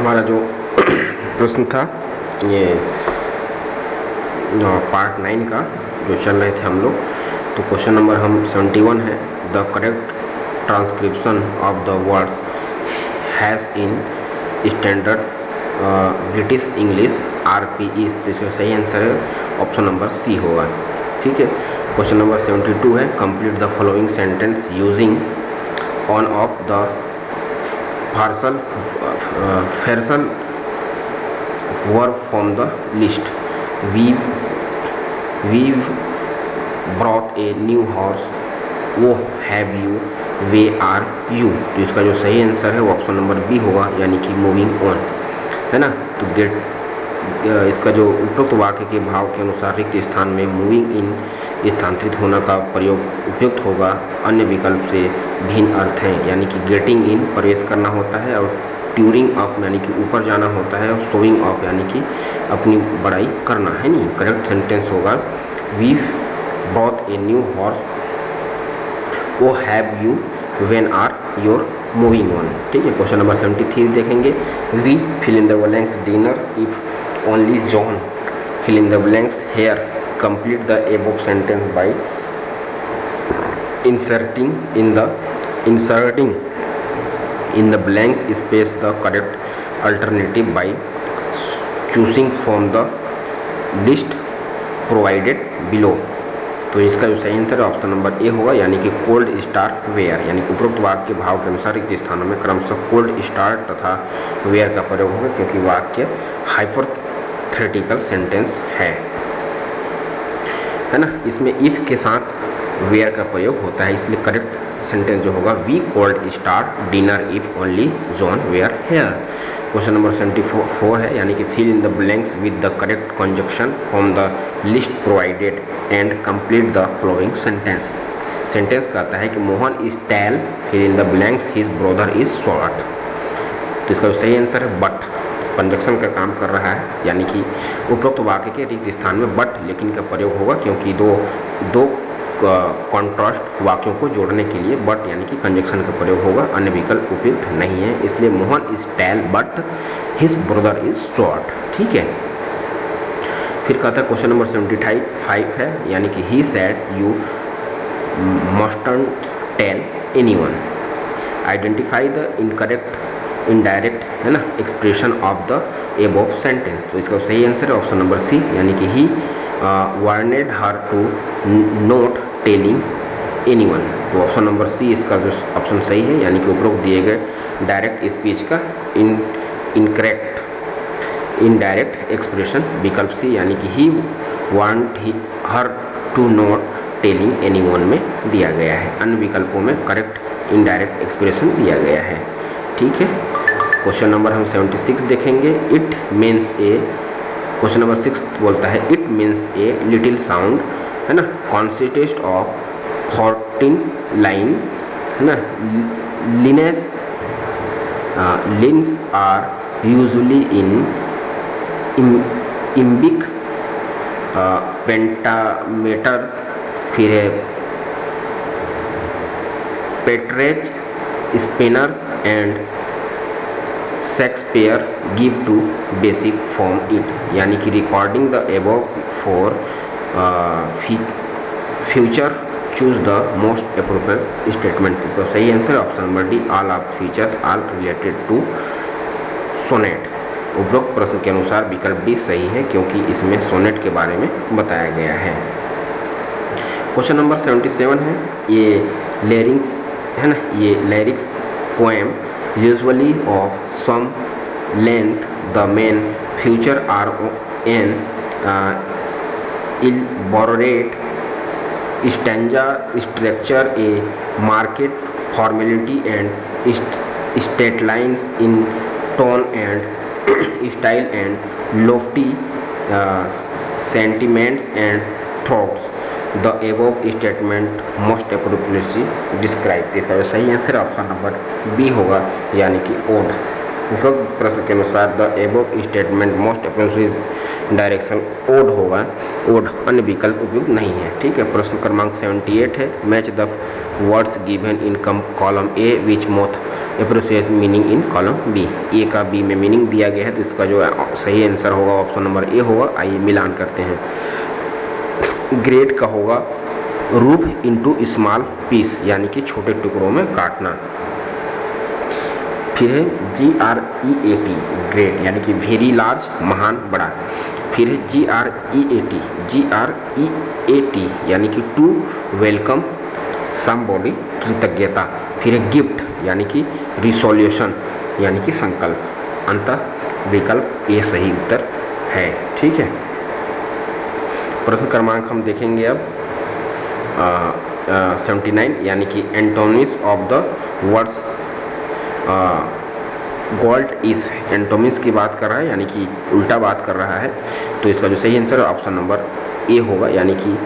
हमारा जो प्रश्न था ये पार्ट 9 का जो चल रहे थे हम लोग, तो क्वेश्चन नंबर हम 71 है, the correct transcription of the words has in standard British English RPE, तो इसका सही आंसर है ऑप्शन नंबर सी होगा। ठीक है। क्वेश्चन नंबर 72 है, complete the following sentence using on of the phrasal verb from the list. We brought a new horse, who have you, where are you, तो इसका जो सही आंसर है वो ऑप्शन नंबर बी होगा, यानी कि मूविंग ऑन, है ना। तो गेट इसका जो उपरोक्त वाक्य के भाव के अनुसार रिक्त स्थान में मूविंग इन स्थानांतरित होने का प्रयोग उपयुक्त होगा। अन्य विकल्प से भिन्न अर्थ हैं, यानी कि गेटिंग इन प्रवेश करना होता है और ट्यूरिंग अप यानी कि ऊपर जाना होता है और शोइंग अप यानी कि अपनी बड़ाई करना है। नहीं, करेक्ट सेंटेंस होगा we bought a new horse, who have you, when are your moving on. ठीक है। क्वेश्चन नंबर 73 देखेंगे, we fill in the blanks dinner if only John fill in the blanks here, complete the above sentence by inserting in the blank space the correct alternative by choosing from the list provided below। तो इसका जो सही answer है option number A होगा, यानी कि cold star where, यानी कि उपरोक्त वाक्य के भाव के अनुसार रिक्त स्थानों में क्रमशः कोल्ड स्टार तथा वेयर का प्रयोग होगा, क्योंकि वाक्य हाइपोथेटिकल सेंटेंस है ना। इसमें इफ के साथ वेयर का प्रयोग होता है, इसलिए करेक्ट सेंटेंस जो होगा we could start dinner if only John were here. Question number 74 है, यानी कि fill in the blanks with the correct conjunction from the list provided and complete the following sentence. Sentence कहता है कि Mohan is tall, fill in the blanks his brother is short, तो इसका जो सही आंसर है बट, कंजक्शन का काम कर रहा है, यानी कि उपरोक्त वाक्य के रिक्त स्थान में बट लेकिन का प्रयोग होगा, क्योंकि दो कॉन्ट्रास्ट वाक्यों को जोड़ने के लिए बट यानी कि कंजक्शन का प्रयोग होगा, अन्य विकल्प उपयुक्त नहीं है, इसलिए Mohan is tall but his brother is short. ठीक है। फिर कहता है क्वेश्चन नंबर 75 है, यानी कि he said you mustn't tell anyone, identify the incorrect indirect, है ना, expression of the above sentence, तो इसका सही आंसर है ऑप्शन नंबर सी, यानी कि he warned her to not telling anyone, तो ऑप्शन नंबर सी इसका जो ऑप्शन सही है, यानी कि उपरोक्त दिए गए डायरेक्ट स्पीच का इनकरेक्ट इनडायरेक्ट एक्सप्रेशन विकल्प सी, यानी कि he want her to not telling anyone में दिया गया है, अन्य विकल्पों में करेक्ट इनडायरेक्ट एक्सप्रेशन दिया गया है। ठीक है। क्वेश्चन नंबर हम 76 देखेंगे, it means a, question number 6 बोलता है it means a little sound, है ना, कॉन्सिस्ट ऑफ 14 लाइन, है ना, lines are usually in iambic pentameters, फिर है Petrarch's Spenser's and Shakespeare give two basic form it, यानी कि recording the above for future choose the most appropriate statement, इसका सही answer option number D, all of features are related to sonnet. उपरोक्त प्रश्न के अनुसार विकल्प डी सही है, क्योंकि इसमें सोनेट के बारे में बताया गया है। क्वेश्चन नंबर 77 है, ये लिरिक्स, है ना, ये lyrics poem usually of some length, the main feature are an elaborate stanza structure, a marked formality and state lines in tone and style, and lofty sentiments and thoughts, the above statement most appropriately describe। इसका सही answer option number B होगा, यानी कि odd. उपरोक्त प्रश्न के अनुसार the above statement most appropriate direction odd होगा, ओड अन्य विकल्प उपयुक्त नहीं है। ठीक है, प्रश्न क्रमांक 78 है, match the words given in column A which most appropriate meaning in column B. A का बी में मीनिंग दिया गया है, तो इसका जो सही आंसर होगा ऑप्शन नंबर ए होगा। आइए मिलान करते हैं। ग्रेट का होगा रूफ इनटू स्मॉल पीस, यानी कि छोटे टुकड़ों में काटना। फिर है GREAT ग्रेट, यानी कि वेरी लार्ज, महान, बड़ा। फिर है GREAT यानी कि टू वेलकम समबॉडी, कृतज्ञता। फिर है गिफ्ट यानी कि रिसोल्यूशन, यानी कि संकल्प। अंततः विकल्प ए सही उत्तर है। ठीक है, प्रश्न क्रमांक हम देखेंगे अब 79, यानी कि antonyms of the words gold is. Antonyms की बात कर रहा है, यानी कि उल्टा बात कर रहा है, तो इसका जो सही आंसर है ऑप्शन नंबर ए होगा, यानी कि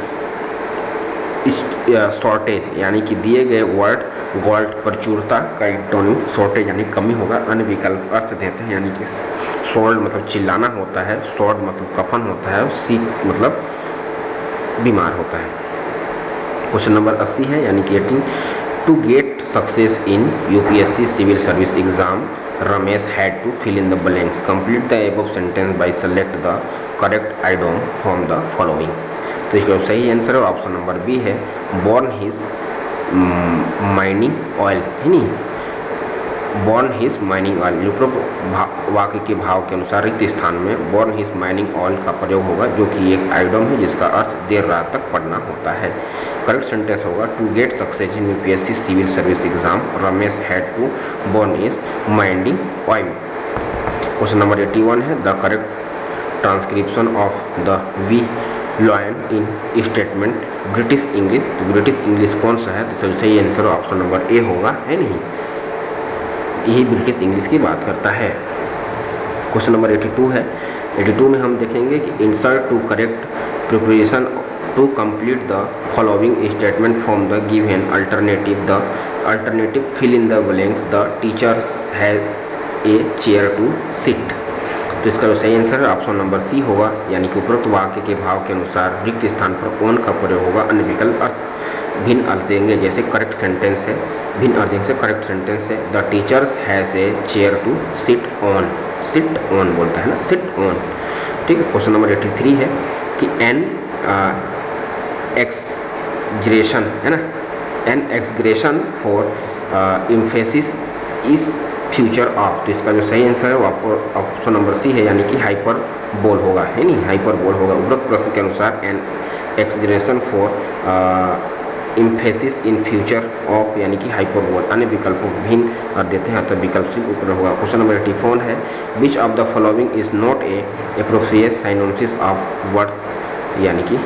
शॉर्टेज, यानी कि दिए गए वर्ड गोल्ड प्रचुरता का एंटोनिम शॉर्टेज यानी कमी होगा। अन्य विकल्प अर्थ देते हैं, यानी कि सोल्ड मतलब चिल्लाना होता है, शॉर्ट मतलब कफन होता है, सीक मतलब बीमार होता है। क्वेश्चन नंबर 80 है, यानी कि 18, to get success in UPSC civil service exam Ramesh had to fill in the blanks, complete the above sentence by select the correct item from the following. तो इसका सही आंसर है ऑप्शन नंबर बी है, burn his माइनिंग oil, है नहीं, born his माइनिंग oil. उपरोक्त वाक्य के भाव के अनुसार रिक्त स्थान में बॉर्न हिज माइनिंग ऑयल का प्रयोग होगा, जो कि एक आइटम है जिसका अर्थ देर रात तक पढ़ना होता है। करेक्ट सेंटेंस होगा, to get success in UPSC civil service exam Ramesh had to burn his माइनिंग ऑयल। क्वेश्चन नंबर 81 है, the correct transcription of the violin in statement British English. तो ब्रिटिश इंग्लिश कौन सा है, तो सही आंसर ऑप्शन नंबर ए होगा, है नहीं, यही ब्रिटिश इंग्लिश की बात करता है। क्वेश्चन नंबर 82 है, 82 में हम देखेंगे कि insert to correct preparation to complete the following statement from the given alternative, the alternative fill in the blanks, the teacher has a chair to sit. तो इसका जो सही आंसर है ऑप्शन नंबर सी होगा, यानी कि उपरोक्त वाक्य के भाव के अनुसार रिक्त स्थान पर ऑन का प्रयोग होगा। अन्य विकल्प अर्थ भिन्न अर्थ देंगे, जैसे करेक्ट सेंटेंस है, भिन्न अर्थ देंगे, करेक्ट सेंटेंस है, the teachers has a chair to sit on, sit on बोलता है ना, सिट ऑन। ठीक है, क्वेश्चन नंबर 83 है कि एन एक्सग्रेशन, है ना, an exaggeration for emphasis is future of. तो इसका जो सही आंसर है वो ऑप्शन नंबर सी है, यानी कि हाइपर बोल होगा, है नहीं, हाइपर बोल होगा। उपरोक्त प्रश्न के अनुसार an exaggeration for emphasis in future of, यानी कि हाइपर बोल। अन्य विकल्पों भिन्न और देते हैं, तो विकल्प सी ऊपर होगा। क्वेश्चन नंबर 84 है, which of the following is not a appropriate synonyms of words, यानी कि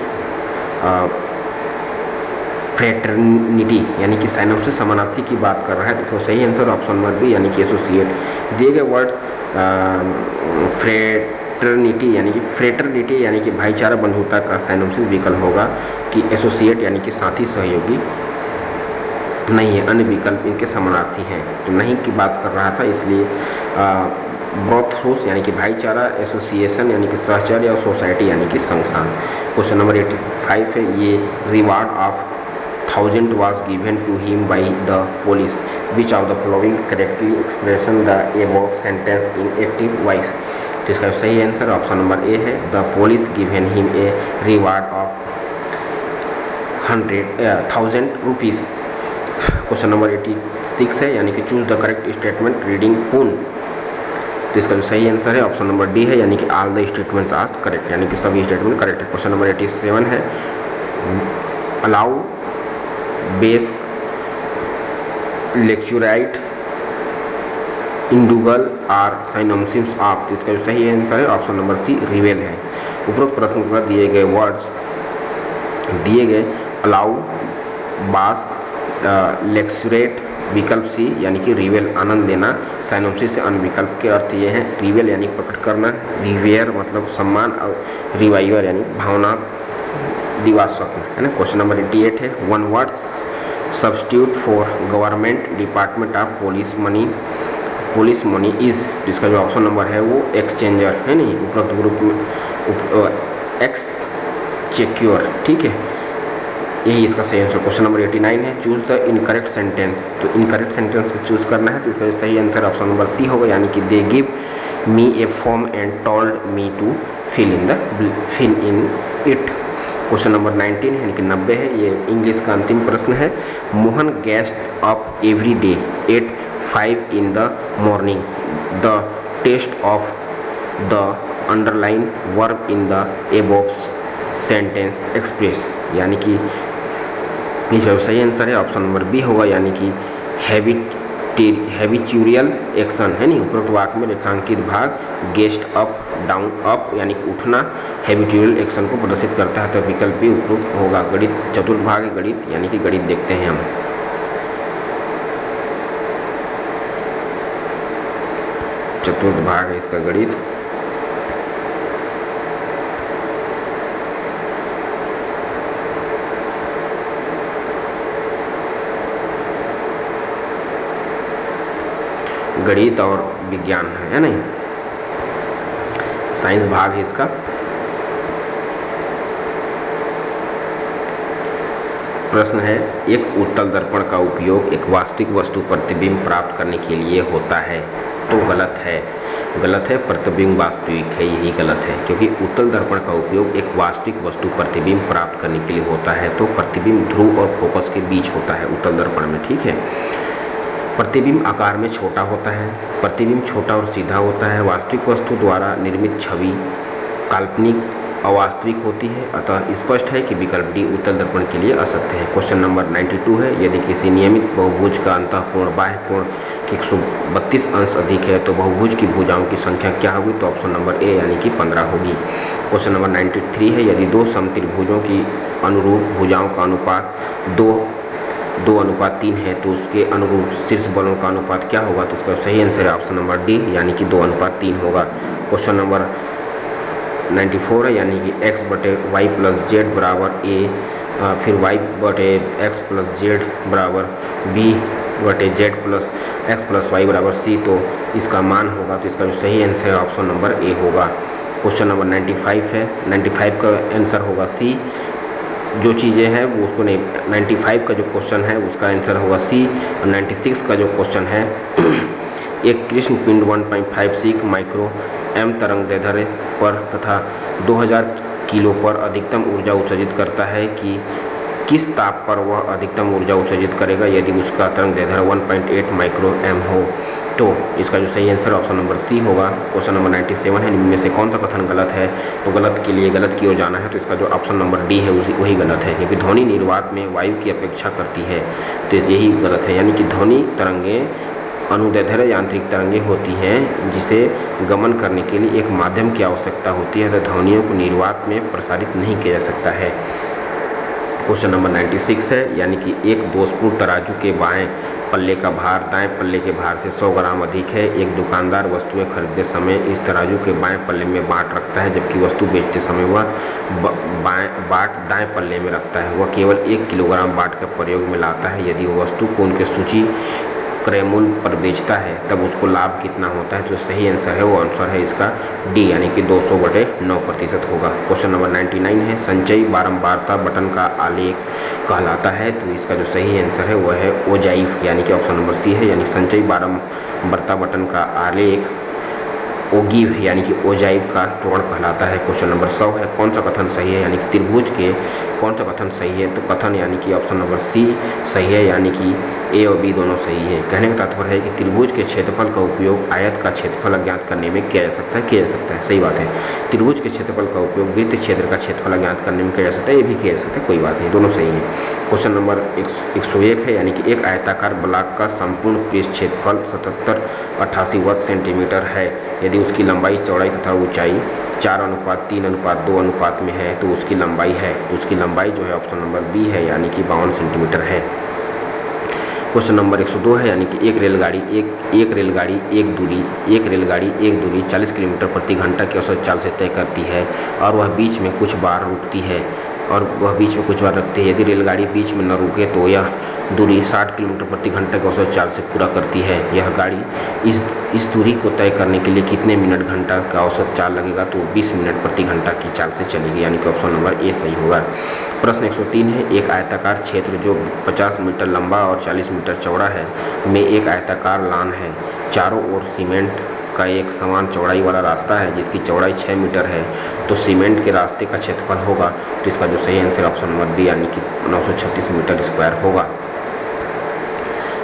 फ्रेटर्निटी, यानी कि साइनोनिम्स समानार्थी की बात कर रहा है, तो सही आंसर ऑप्शन नंबर बी, यानी कि एसोसिएट। दिए गए वर्ड्स फ्रेटर्निटी, यानी कि फ्रेटर्निटी यानी कि भाईचारा बंधुता का साइनोनिम्स विकल्प होगा कि एसोसिएट, यानी कि साथी सहयोगी नहीं है। अन्य विकल्प इनके समानार्थी हैं, तो नहीं की बात कर रहा था, इसलिए ब्रोथ्रोस यानी कि भाईचारा, एसोसिएशन यानी कि सहचर्य, और सोसाइटी यानी कि संस्थान। क्वेश्चन नंबर 85 है, ये reward of 1000 was given to him by the police, which of the following correctly expression the above sentence in active voice। तो इसका सही आंसर ऑप्शन नंबर ए है, the police given him a reward of 1000 rupees. Question number 86 है, यानी कि choose the correct statement reading पून। तो इसका जो सही आंसर है ऑप्शन नंबर डी है, यानी कि all the statements are correct, यानी कि सभी स्टेटमेंट करेक्ट है। क्वेश्चन नंबर 87 है, allow base luxuriate indulge are synonyms of. तो इसका जो सही आंसर है ऑप्शन नंबर सी रिवेल है। उपरोक्त प्रश्न पर दिए गए वर्ड्स दिए गए, अलाउ, बास, लेक्चुरेट, विकल्प सी यानी कि रिवेल आनंद लेना, साइनोनिम्स से अन्य विकल्प के अर्थ ये हैं, रिवेल यानी प्रकट करना, रिवेयर मतलब सम्मान, और रिवाइवर यानी भावना दिवास्वप्न, है ना। क्वेश्चन नंबर 88 है, one word substitute for government department of police money police money is, जिसका जो ऑप्शन नंबर है वो एक्सचेंजर है नहीं, उपरोक्त ग्रुप में एक्सचेक्योर, ठीक है, यही इसका सही आंसर। क्वेश्चन नंबर 89 है, चूज द इनकरेक्ट सेंटेंस। तो इनकरेक्ट सेंटेंस चूज करना है, तो इसका जो सही आंसर ऑप्शन नंबर सी होगा, यानी कि they give me a form and told me to fill in it. Question number 19 है, यानी कि 90 है, ये इंग्लिश का अंतिम प्रश्न है। Mohan gets up every day at 5 in the morning. The test of the underlined verb in the above sentence express, यानी कि ये जो सही आंसर है ऑप्शन नंबर बी होगा, यानी कि हैबिचुअल एक्शन है नहीं, उपरोक्त वाक्य में रेखांकित भाग गेस्ट अप डाउन अप यानी कि उठना हैबिचुअल एक्शन को प्रदर्शित करता है, तो विकल्प भी उपरोक्त होगा। गणित चतुर्थ भाग है गणित, यानी कि गणित देखते हैं हम। चतुर्थ भाग है इसका गणित। गणित और विज्ञान है नहीं, साइंस भाग है इसका। प्रश्न है, एक उत्तल दर्पण का उपयोग एक वास्तविक वस्तु प्रतिबिंब प्राप्त करने के लिए होता है, तो गलत है। गलत है, प्रतिबिंब वास्तविक है, यही गलत है, क्योंकि उत्तल दर्पण का उपयोग एक वास्तविक वस्तु प्रतिबिंब प्राप्त करने के लिए होता है, तो प्रतिबिंब ध्रुव और फोकस के बीच होता है उत्तल दर्पण में, ठीक है। प्रतिबिंब आकार में छोटा होता है, प्रतिबिंब छोटा और सीधा होता है, वास्तविक वस्तु द्वारा निर्मित छवि काल्पनिक अवास्तविक होती है, अतः स्पष्ट है कि विकल्प डी उत्तल दर्पण के लिए असत्य है। क्वेश्चन नंबर 92 है, यदि किसी नियमित बहुभुज का अंतःकोण बाह्य कोण के 132 अंश अधिक है तो बहुभुज की भुजाओं की संख्या क्या होगी, तो ऑप्शन नंबर ए यानी कि 15 होगी। क्वेश्चन नंबर 93 है, यदि दो समत्रिभुजों की अनुरूप भुजाओं का अनुपात 2:3 है तो उसके अनुरूप शीर्ष बलों का अनुपात क्या होगा, तो इसका सही आंसर है ऑप्शन नंबर डी, यानी कि 2:3 होगा। क्वेश्चन नंबर 94 है, यानी कि x बटे वाई प्लस जेड बराबर ए, फिर y बटे एक्स प्लस जेड बराबर बी बटे z plus x plus y बराबर सी, तो इसका मान होगा, तो इसका जो सही आंसर है ऑप्शन नंबर ए होगा। क्वेश्चन नंबर 95 है, 95 का आंसर होगा सी। जो चीज़ें हैं वो उसको नहीं, 95 का जो क्वेश्चन है उसका आंसर होगा सी, और 96 का जो क्वेश्चन है एक कृष्ण पिंड 1.56 माइक्रो एम तरंग दैर्ध्य पर तथा 2000 किलो पर अधिकतम ऊर्जा उत्सर्जित करता है कि किस ताप पर वह अधिकतम ऊर्जा उत्सर्जित करेगा यदि उसका तरंग दैर्ध्य 1.8 माइक्रो एम हो, तो इसका जो सही आंसर ऑप्शन नंबर सी होगा। क्वेश्चन नंबर 97 है, इनमें से कौन सा कथन गलत है, तो गलत के लिए गलत की ओर जाना है, तो इसका जो ऑप्शन नंबर डी है वही गलत है, क्योंकि ध्वनि निर्वात में वायु की अपेक्षा करती है, तो यही गलत है। यानी कि ध्वनि तरंगें अनुदैर्ध्य यांत्रिक तरंगें होती हैं जिसे गमन करने के लिए एक माध्यम की आवश्यकता होती है, तो ध्वनियों को निर्वात में प्रसारित नहीं किया जा सकता है। क्वेश्चन नंबर 96 है, यानी कि एक दोषपूर्ण तराजू के बाएं पल्ले का भार दाएं पल्ले के भार से 100 ग्राम अधिक है। एक दुकानदार वस्तुएं खरीदते समय इस तराजू के बाएं पल्ले में बाट रखता है, जबकि वस्तु बेचते समय वह बाट दाएं पल्ले में रखता है। वह केवल 1 किलोग्राम बाट का प्रयोग में लाता है। यदि वह वस्तु को उनके सूची क्रय मूल्य पर बेचता है तब उसको लाभ कितना होता है, तो सही आंसर है वो आंसर है इसका डी, यानी कि 200/9% होगा। क्वेश्चन नंबर 99 है, संचयी बारंबारता बटन का आलेख कहलाता है, तो इसका जो सही आंसर है वह है ओजाइव, यानी कि ऑप्शन नंबर सी है, यानी संचयी बारंबारता बटन का आलेख ओगिव यानी कि ओजाइव का त्वरण कहलाता है। क्वेश्चन नंबर 100 है, कौन सा कथन सही है, यानी कि त्रिभुज के कौन सा कथन सही है, तो कथन यानी कि ऑप्शन नंबर सी सही है, यानी कि ए और बी दोनों सही है। कहने का तात्पर्य है कि त्रिभुज के क्षेत्रफल का उपयोग आयत का क्षेत्रफल अज्ञात करने में किया जा सकता है, सही बात है। त्रिभुज के क्षेत्रफल का उपयोग वृत्त क्षेत्र का क्षेत्रफल अज्ञात करने में किया जा सकता है, ये भी किया जा सकता है, कोई बात नहीं, दोनों सही है। क्वेश्चन नंबर 101 है, यानी कि एक आयताकार ब्लॉक का संपूर्ण पृष्ठ क्षेत्रफल 7788 वर्ग सेंटीमीटर है। यदि उसकी लंबाई चौड़ाई तथा ऊंचाई 4:3:2 अनुपात में है तो उसकी लंबाई जो है ऑप्शन नंबर बी है, यानी कि 52 सेंटीमीटर है। क्वेश्चन नंबर 102 है, यानी कि एक रेलगाड़ी एक दूरी 40 किलोमीटर प्रति घंटा की औसत चाल से तय करती है और वह बीच में कुछ बार रुकती है और वह बीच में कुछ बार रखती है। यदि रेलगाड़ी बीच में न रुके तो यह दूरी 60 किलोमीटर प्रति घंटा के औसत चाल से पूरा करती है। यह गाड़ी इस दूरी को तय करने के लिए कितने मिनट घंटा का औसत चाल लगेगा, तो 20 मिनट प्रति घंटा की चाल से चलेगी, यानी कि ऑप्शन नंबर ए सही होगा। प्रश्न 103 है, एक आयताकार क्षेत्र जो 50 मीटर लंबा और 40 मीटर चौड़ा है में एक आयताकार लान है। चारों ओर सीमेंट का एक समान चौड़ाई वाला रास्ता है जिसकी चौड़ाई 6 मीटर है, तो सीमेंट के रास्ते का क्षेत्रफल होगा, तो इसका जो सही आंसर ऑप्शन नंबर बी यानी कि 936 मीटर स्क्वायर होगा।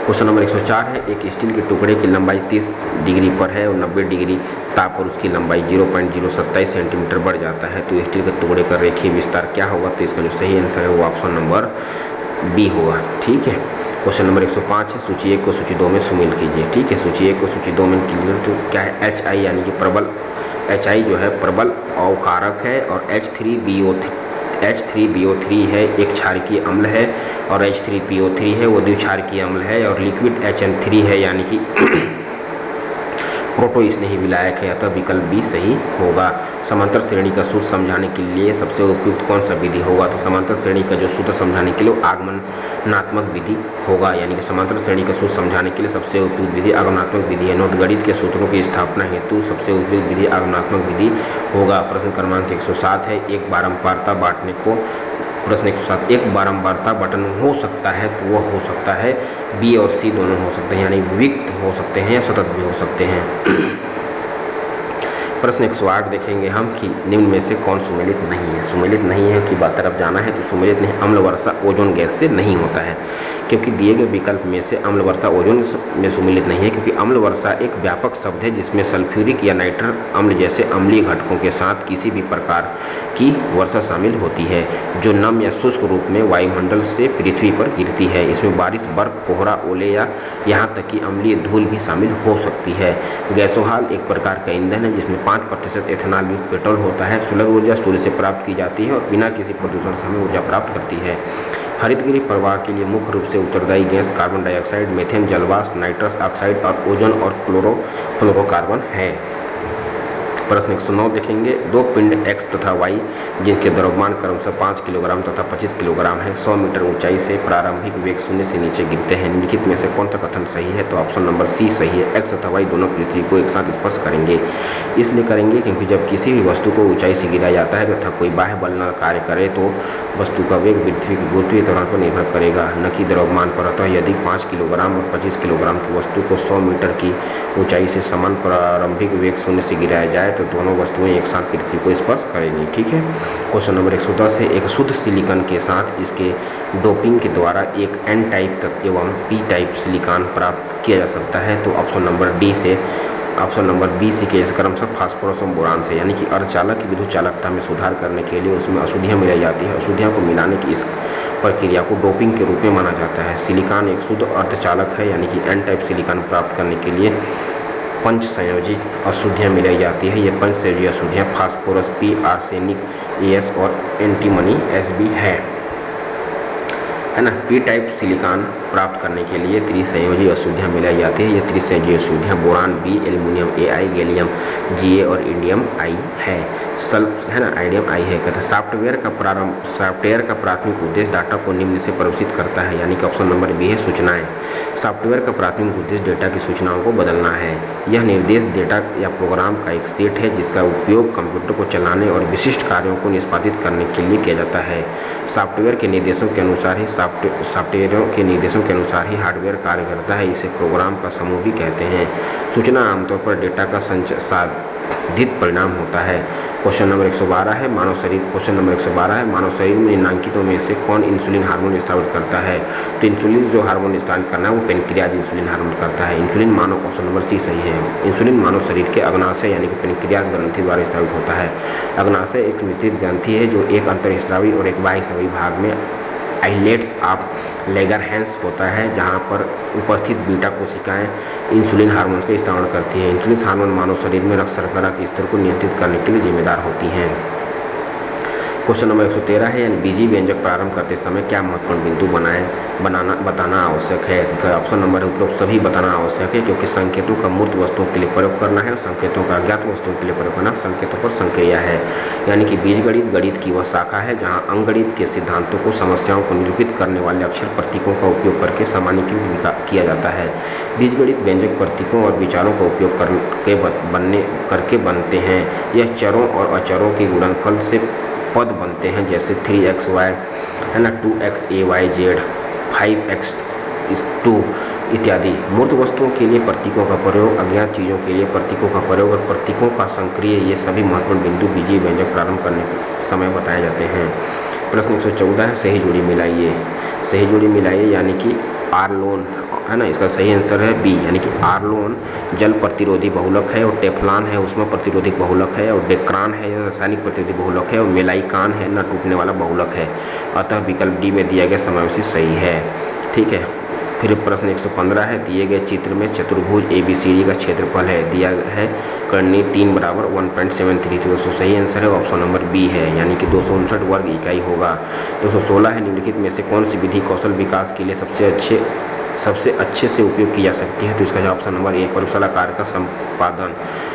क्वेश्चन नंबर 104 है, एक स्टील के टुकड़े की लंबाई 30 डिग्री पर है और 90 डिग्री ताप पर उसकी लंबाई 0.027 सेंटीमीटर बढ़ जाता है, तो स्टील के टुकड़े का रेखीय विस्तार क्या होगा, तो इसका जो सही आंसर है वो ऑप्शन नंबर बी होगा। ठीक है। क्वेश्चन नंबर 105 है, सूची 1 को सूची 2 में शामिल कीजिए। ठीक है, सूची 1 को सूची 2 में कीजिए तो क्या है, HI यानी कि प्रबल, HI जो है प्रबल अवकारक है और H3BO3 है एक क्षारकीय अम्ल है और H3PO3 है वो द्विक्षारकीय अम्ल है और लिक्विड HN3 है यानी कि प्रोटो स्नेही विलायक है, अतः विकल्प बी सही होगा। समांतर श्रेणी का सूत्र समझाने के लिए सबसे उपयुक्त कौन सा विधि होगा, तो समांतर श्रेणी का जो सूत्र समझाने के लिए आगमनात्मक विधि होगा, यानी कि समांतर श्रेणी का सूत्र समझाने के लिए सबसे उपयुक्त विधि आगमनात्मक विधि है। नोट, गणित के सूत्रों की स्थापना हेतु सबसे उपयुक्त विधि आगमनात्मक विधि होगा। प्रश्न क्रमांक 107 है, एक बारंबारता बांटने को प्रश्न 107 एक बारंबारता बटन हो सकता है तो वह हो सकता है बी और सी दोनों हो सकते हैं, यानी विविक्त हो सकते हैं या सतत भी हो सकते हैं। प्रश्न 108 देखेंगे हम कि निम्न में से कौन सुमेलित नहीं है। सुमेलित नहीं है की बात तरफ जाना है तो सुमेलित नहीं, अम्ल वर्षा ओजोन गैस से नहीं होता है, क्योंकि दिए गए विकल्प में से अम्ल वर्षा ओजोन में सुमेलित नहीं है, क्योंकि अम्ल वर्षा एक व्यापक शब्द है जिसमें सल्फ्यूरिक या नाइट्रस अम्ल जैसे अम्लीय घटकों के साथ किसी भी प्रकार की वर्षा शामिल होती है जो नम या शुष्क रूप में वायुमंडल से पृथ्वी पर गिरती है। इसमें बारिश, बर्फ, कोहरा, ओले या यहाँ तक कि अम्लीय धूल भी शामिल हो सकती है। गैसोहाल एक प्रकार का ईंधन है जिसमें 5% एथेनॉल युक्त पेट्रोल होता है। सुलभ ऊर्जा सूर्य से प्राप्त की जाती है और बिना किसी प्रदूषण से हमें ऊर्जा प्राप्त करती है। हरितगृह प्रवाह के लिए मुख्य रूप से उत्तरदायी गैस कार्बन डाइऑक्साइड, मीथेन, जलवाष्प, नाइट्रस ऑक्साइड और ओजोन और फ्लोरोकार्बन है। प्रश्न 109 देखेंगे, दो पिंड x तथा y जिनके द्रव्यमान क्रमशः 5 किलोग्राम तथा 25 किलोग्राम है 100 मीटर ऊंचाई से प्रारंभिक वेग शून्य से नीचे गिरते हैं। निम्नलिखित में से कौन सा कथन सही है, तो ऑप्शन नंबर सी सही है। x तथा y दोनों पृथ्वी को एक साथ स्पर्श करेंगे, इसलिए करेंगे क्योंकि जब किसी भी वस्तु को ऊंचाई से गिराया जाता है तथा कोई बाह्य बल न कार्य करे तो वस्तु का वेग पृथ्वी के गुरुत्वीय त्वरण पर निर्भर करेगा, न कि द्रव्यमान पर। अतः यदि 5 किलोग्राम और 25 किलोग्राम की वस्तु को 100 मीटर की ऊंचाई से समान प्रारंभिक वेग शून्य से गिराया जाए तो दोनों वस्तुएं एक साथ पृथ्वी को स्पर्श करेंगी। ठीक है। क्वेश्चन नंबर 110 है, एक शुद्ध सिलिकॉन के साथ इसके डोपिंग के द्वारा एक एन टाइप तत्व एवं पी टाइप सिलिकॉन प्राप्त किया जा सकता है, तो ऑप्शन नंबर बी से के क्रमशः फास्फोरस और बोरान से, यानी कि अर्धचालक की विद्युत चालकता में सुधार करने के लिए उसमें अशुद्धियाँ मिलाई जाती है। अशुद्धियाँ को मिलाने की इस प्रक्रिया को डोपिंग के रूप में माना जाता है। सिलिकॉन एक शुद्ध अर्धचालक है, यानी कि एन टाइप सिलिकॉन प्राप्त करने के लिए पंच संयोजी अशुद्धियाँ मिलाई जाती है। ये पंच संयोजी अशुद्धियाँ फास्फोरस, पी, आर्सेनिक, एस और एंटीमनी एसबी है ना। पी टाइप सिलिकॉन प्राप्त करने के लिए त्रिसंयोजी अशुद्धियाँ मिलाई जाती है। ये त्रिसंयोजी अशुद्धियाँ boron B, aluminium Ai, gallium Ga और इंडियम I है। सल्फ है ना, आइडियम I है। कहते सॉफ्टवेयर का प्राथमिक उद्देश्य डाटा को निम्न से प्रदर्शित करता है, यानी कि ऑप्शन नंबर बी है सूचनाएं। सॉफ्टवेयर का प्राथमिक उद्देश्य डेटा की सूचनाओं को बदलना है। यह निर्देश डेटा या प्रोग्राम का एक सेट है जिसका उपयोग कंप्यूटर को चलाने और विशिष्ट कार्यों को निष्पादित करने के लिए किया जाता है। सॉफ्टवेयर के निर्देशों के अनुसार ही हार्डवेयर कार्य करता है। इसे प्रोग्राम का समूह भी कहते हैं। सूचना आमतौर पर डेटा का संसाधित परिणाम होता है। क्वेश्चन नंबर 112 है, मानव शरीर में निम्नलिखितों में से कौन इंसुलिन हार्मोन स्रावित करता है, तो इंसुलिन जो हार्मोन स्रावित करना है वो पेनक्रियाज इंसुलिन हार्मोन करता है। इंसुलिन मानव, ऑप्शन नंबर सी सही है। इंसुलिन मानव शरीर के अग्नाशय यानी कि पेनक्रियाज ग्रंथि द्वारा स्रावित होता है। अग्नाशय एक मिश्रित ग्रंथि है जो एक अंतःस्रावी और एक बाह्यस्रावी भाग में आइलेट्स ऑफ लैंगरहैंस होता है, जहां पर उपस्थित बीटा कोशिकाएं इंसुलिन हार्मोन का स्रावण करती है। इंसुलिन हार्मोन मानव शरीर में रक्त शर्करा के स्तर को नियंत्रित करने के लिए जिम्मेदार होती हैं। क्वेश्चन नंबर 113 है, यानी बीजी व्यंजक प्रारंभ करते समय क्या महत्वपूर्ण बिंदु बताना आवश्यक है। तो ऑप्शन नंबर उपरोक्त सभी बताना आवश्यक है, क्योंकि संकेतों का मूर्त वस्तुओं के लिए प्रयोग करना है और संकेतों का अज्ञात वस्तुओं के लिए प्रयोग करना संकेतों पर संक्रिया है। यानी कि बीजगणित गणित की वह शाखा है जहाँ अंकगणित के सिद्धांतों को, समस्याओं को निरूपित करने वाले अक्षर प्रतीकों का उपयोग करके सामान्यीकृत किया जाता है। बीजगणित व्यंजक प्रतीकों और विचारों का उपयोग करके बनते हैं। यह चरों और अचरों के गुणनफल से पद बनते हैं, जैसे 3xy है ना, 2xayz, 5x2 इत्यादि। मूर्त वस्तुओं के लिए प्रतीकों का प्रयोग, अज्ञात चीज़ों के लिए प्रतीकों का प्रयोग और प्रतीकों का संक्रिय, ये सभी महत्वपूर्ण बिंदु बीजीय व्यंजक प्रारंभ करने के समय बताए जाते हैं। प्रश्न 114 है, सही जोड़ी मिलाइए। सही जोड़ी मिलाइए यानी कि आर्लोन है ना, इसका सही आंसर है बी, यानी कि आर्लोन जल प्रतिरोधी बहुलक है, और टेफ्लॉन है उसमें प्रतिरोधिक बहुलक है, और डेक्रान है रासायनिक प्रतिरोधी बहुलक है, और मेलाइकान है न टूटने वाला बहुलक है। अतः विकल्प डी में दिया गया समावेशी सही है। ठीक है, फिर प्रश्न 115 है, दिए गए चित्र में चतुर्भुज ABCD का क्षेत्रफल है, दिया है कर्णी 3 बराबर 1.73। तो दोस्तों सही आंसर है ऑप्शन नंबर बी है, यानी कि 259 वर्ग इकाई होगा। 216 है, निम्नलिखित में से कौन सी विधि कौशल विकास के लिए सबसे अच्छे से उपयोग की जा सकती है। तो इसका जवाब ऑप्शन नंबर ए, प्रयोगशाला कार्य का संपादन।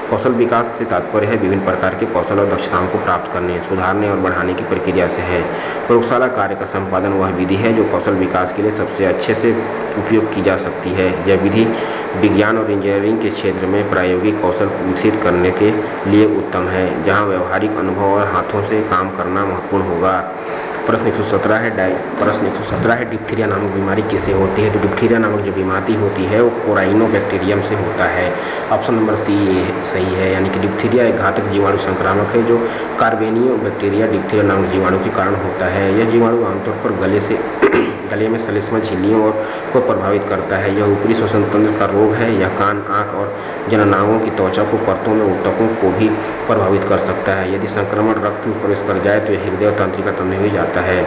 कौशल विकास से तात्पर्य है विभिन्न प्रकार के कौशल और दक्षताओं को प्राप्त करने, सुधारने और बढ़ाने की प्रक्रिया से है। प्रयोगशाला कार्य का संपादन वह विधि है जो कौशल विकास के लिए सबसे अच्छे से उपयोग की जा सकती है। यह विधि विज्ञान और इंजीनियरिंग के क्षेत्र में प्रायोगिक कौशल विकसित करने के लिए उत्तम है, जहाँ व्यवहारिक अनुभव और हाथों से काम करना महत्वपूर्ण होगा। प्रश्न 117 है, डिप्थीरिया नामक बीमारी किससे होती है। तो डिप्थीरिया नामक जो बीमारी होती है वो कोराइनोबैक्टीरियम से होता है। ऑप्शन नंबर सी सही है, यानी कि डिप्थीरिया एक घातक जीवाणु संक्रामक है जो कार्बेनियो बैक्टीरिया डिप्थीरिया नामक जीवाणु के कारण होता है। यह जीवाणु आमतौर पर गले में श्लेष्मा झिल्लियों को प्रभावित करता है। यह ऊपरी श्वसन तंत्र का रोग है। यह कान, आँख और जननांगों की त्वचा को परतों में ऊतकों को भी प्रभावित कर सकता है। यदि संक्रमण रक्त में प्रवेश कर जाए तो यह हृदय और तंत्रिका तंत्र में भी जाता है।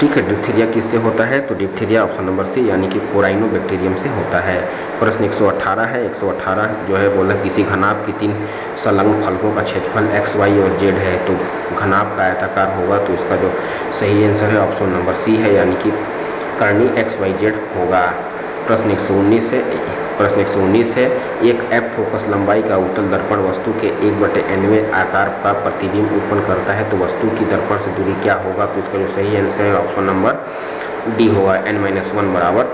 ठीक है, डिप्थीरिया किससे होता है। तो डिप्थीरिया ऑप्शन नंबर सी, यानी कि कोराइनोबैक्टीरियम से होता है। प्रश्न 118 है, 118 जो है बोला किसी घनाभ की 3 संलग्न फलकों का क्षेत्रफल x, y और z है। तो घनाभ का आयताकार होगा, तो इसका जो सही आंसर है ऑप्शन नंबर सी है, यानी कि कर्णी XYZ होगा। प्रश्न 119 है, एक f फोकस लंबाई का उत्तल दर्पण वस्तु के 1/nवें आकार का प्रतिबिंब उत्पन्न करता है, तो वस्तु की दर्पण से दूरी क्या होगा। तो इसका जो सही आंसर है ऑप्शन नंबर डी होगा, n-1 बराबर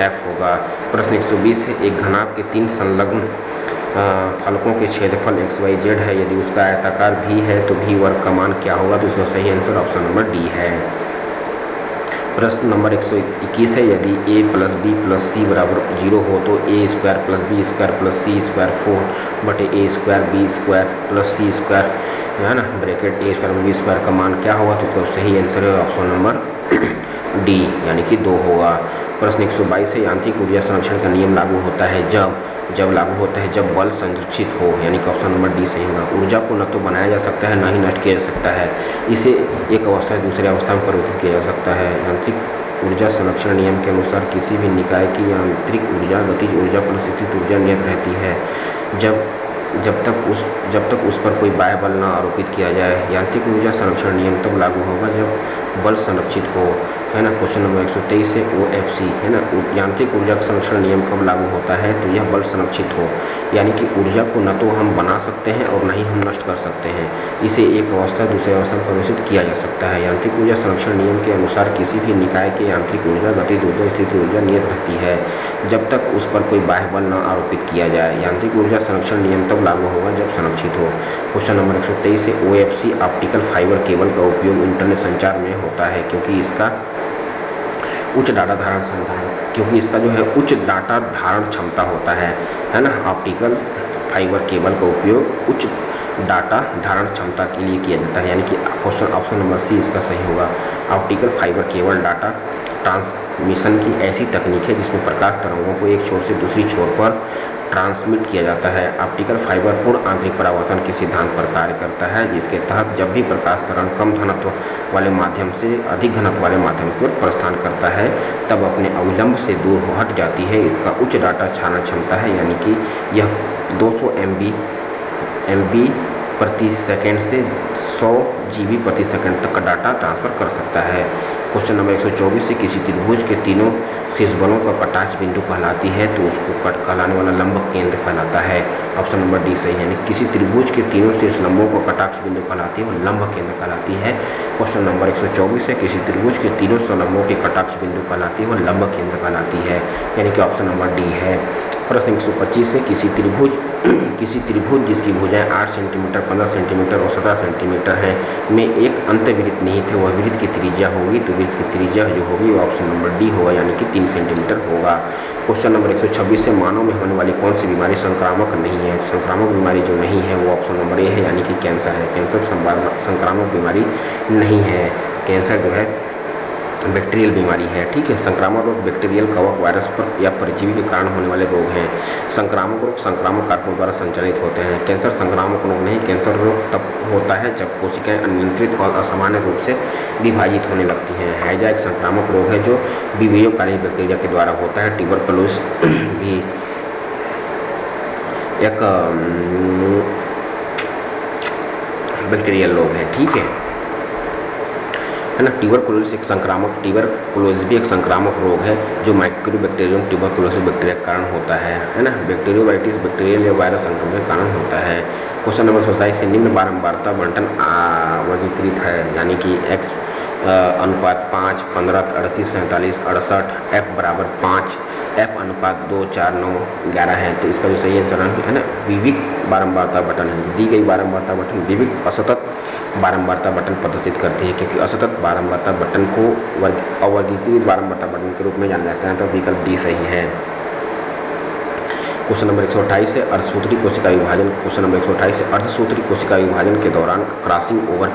f होगा। प्रश्न 120 है, एक घनाभ के 3 संलग्न फलकों के क्षेत्रफल XYZ है, यदि उसका आयताकार भी है तो भी वर्ग का मान क्या होगा। तो इसका सही आंसर ऑप्शन नंबर डी है। प्रश्न नंबर 121 है, यदि a + b + c बराबर 0 हो तो a² + b² + c² 4/a² b² + c² है ना, ब्रैकेट a² + b² का मान क्या होगा। तो इसका सही आंसर है ऑप्शन नंबर डी, यानी कि 2 होगा। प्रश्न 122 है, यांत्रिक ऊर्जा संरक्षण का नियम लागू होता है जब लागू होता है जब बल संरक्षित हो, यानी कि ऑप्शन नंबर डी सही होगा। ऊर्जा को न तो बनाया जा सकता है न ही नष्ट किया जा सकता है, इसे एक अवस्था से दूसरी अवस्था में परिवर्तित किया जा सकता है। यांत्रिक ऊर्जा संरक्षण नियम के अनुसार किसी भी निकाय की यांत्रिक ऊर्जा गतिज ऊर्जा पर स्थित ऊर्जा नियत रहती है जब तक उस पर कोई बाह्य बल न आरोपित किया जाए। यांत्रिक ऊर्जा संरक्षण नियम तब लागू होगा जब बल संरक्षित हो, है ना। क्वेश्चन नंबर 123 है, OFC है ना, यांत्रिक ऊर्जा संरक्षण नियम कब लागू होता है। तो यह बल संरक्षित हो, यानी कि ऊर्जा को न तो हम बना सकते हैं और न ही हम नष्ट कर सकते हैं, इसे एक अवस्था दूसरी अवस्था में परिवर्तित किया जा सकता है। यांत्रिक ऊर्जा संरक्षण नियम के अनुसार किसी भी निकाय के यांत्रिक ऊर्जा गतिज ऊर्जा स्थिति ऊर्जा नियत रहती है जब तक उस पर कोई बाह्य बल न आरोपित किया जाए। यांत्रिक ऊर्जा संरक्षण नियम तब लागू होगा जब संरक्षित हो। क्वेश्चन नंबर 123 है, OFC ऑप्टिकल फाइबर केबल का उपयोग इंटरनेट संचार में होता है क्योंकि इसका उच्च डाटा धारण क्षमता होता है ना। ऑप्टिकल फाइबर केबल का उपयोग उच्च डाटा धारण क्षमता के लिए किया जाता है, यानी कि क्वेश्चन ऑप्शन नंबर सी इसका सही होगा। Optical fibre cable data transmission की ऐसी तकनीक है जिसमें प्रकाश तरंगों को एक छोर से दूसरी छोर पर ट्रांसमिट किया जाता है। ऑप्टिकल फाइबर पूर्ण आंतरिक परावर्तन के सिद्धांत पर कार्य करता है, जिसके तहत जब भी प्रकाश तरंग कम घनत्व वाले माध्यम से अधिक घनत्व वाले माध्यम की ओर प्रस्थान करता है तब अपने अविलंब से दूर हट जाती है। इसका उच्च डाटा धारण क्षमता है, यानी कि यह 200 MB प्रति सेकंड से 100 GB प्रति सेकंड तक का डाटा ट्रांसफ़र कर सकता है। क्वेश्चन नंबर 124 से किसी त्रिभुज के तीनों शीर्ष बलों का कटाक्ष बिंदु कहलाती है तो उसको कहलाने वाला लंब केंद्र कहलाता है। ऑप्शन नंबर डी सही है, यानी किसी त्रिभुज के तीनों शीर्ष लंबों को कटाक्ष बिंदु कहलाती है और लंब केंद्र कहलाती है। क्वेश्चन नंबर 124 है किसी त्रिभुज के तीनों लंबों की कटाक्ष बिंदु कहलाती है और लंब केंद्र कहलाती है, यानी कि ऑप्शन नंबर डी है। प्रश्न 125 है किसी त्रिभुज जिसकी भुजाएं 8 सेंटीमीटर, 15 सेंटीमीटर और 17 सेंटीमीटर हैं में एक अंतःवृत्त निहित है, वह वृत्त की त्रिज्या होगी तो वृत्त की त्रिज्या जो होगी वो ऑप्शन नंबर डी होगा, यानी कि 3 सेंटीमीटर होगा। क्वेश्चन नंबर 126 से मानव में होने वाली कौन सी बीमारी संक्रामक नहीं है? संक्रामक बीमारी जो नहीं है वो ऑप्शन नंबर ए है, यानी कि कैंसर है। कैंसर संक्रामक बीमारी नहीं है। कैंसर जो है बैक्टीरियल बीमारी है, ठीक है। संक्रामक रोग बैक्टीरियल, कवक, वायरस पर या परजीवी के कारण होने वाले रोग हैं। संक्रामक रोग संक्रामक कारकों द्वारा संचालित होते हैं। कैंसर संक्रामक रोग नहीं। कैंसर रोग तब होता है जब कोशिकाएं अनियंत्रित और असामान्य रूप से विभाजित होने लगती हैं। हैजा एक संक्रामक रोग है जो विवियोकारी बैक्टीरिया के द्वारा होता है। ट्यूबरकुलोसिस भी एक बैक्टीरियल रोग है, ठीक है ना। ट्यूबरकुलोसिस भी एक संक्रामक रोग है जो माइक्रोबैक्टीरियम ट्यूबरकुलोसिस बैक्टीरिया के कारण होता है ना। बैक्टीरियोवाइटिस बैक्टीरियल या वायरस संक्रमण के कारण होता है। क्वेश्चन नंबर 27 से निम्न बारंबारता बंटन वर्गीकृत है, यानी कि x अनुपात 5, 15, 38, 47, 68, f बराबर 5, f अनुपात 2, 4, 9, 11 है। तो इसका जो सही आंसर है ना विविक्त बारंबारता बटन है। दी गई बारंबारता बटन विविक्त असतत बारंबारता बटन प्रदर्शित करती है, क्योंकि असतत बारंबारता बटन को अवर्गीकृत बारंबारता बटन के रूप में जाना जाता है, तो विकल्प डी सही है। क्वेश्चन नंबर 128 है अर्धसूत्री कोशिका विभाजन। क्वेश्चन नंबर 128 है अर्धसूत्री कोशिका विभाजन के दौरान क्रॉसिंग ओवर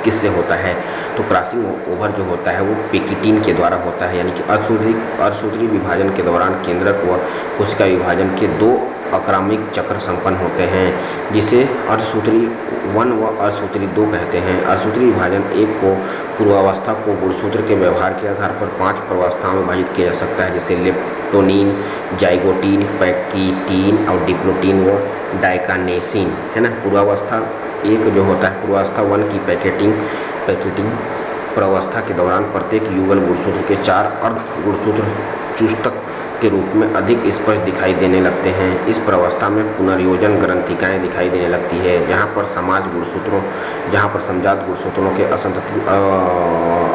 किससे होता है? तो क्रॉसिंग ओवर जो होता है वो पेकिटीन के द्वारा होता है, यानी कि अर्धसूत्री विभाजन के दौरान केंद्रक व कोशिका विभाजन के 2 अक्रमिक चक्र संपन्न होते हैं, जिसे अर्धसूत्री 1 व अर्धसूत्री 2 कहते हैं। अर्धसूत्री विभाजन 1 को पूर्वावस्था को गुणसूत्र के व्यवहार के आधार पर 5 पूर्वावस्थाओं में विभाजित किया जा सकता है, जैसे लेप्टोनीन, जाइगोटीन, पैकिटीन और डिप्लोटीन व डाइकानेसिन, है ना। पूर्वावस्था 1 जो होता है पूर्वावस्था 1 की पैकेटिंग पूर्वावस्था के दौरान प्रत्येक युगल गुणसूत्र के 4 अर्ध गुणसूत्र चूष्टक के रूप में अधिक स्पष्ट दिखाई देने लगते हैं। इस प्रावस्था में पुनर्योजन ग्रंथिकाएं दिखाई देने लगती है, जहाँ पर समजात गुणसूत्रों के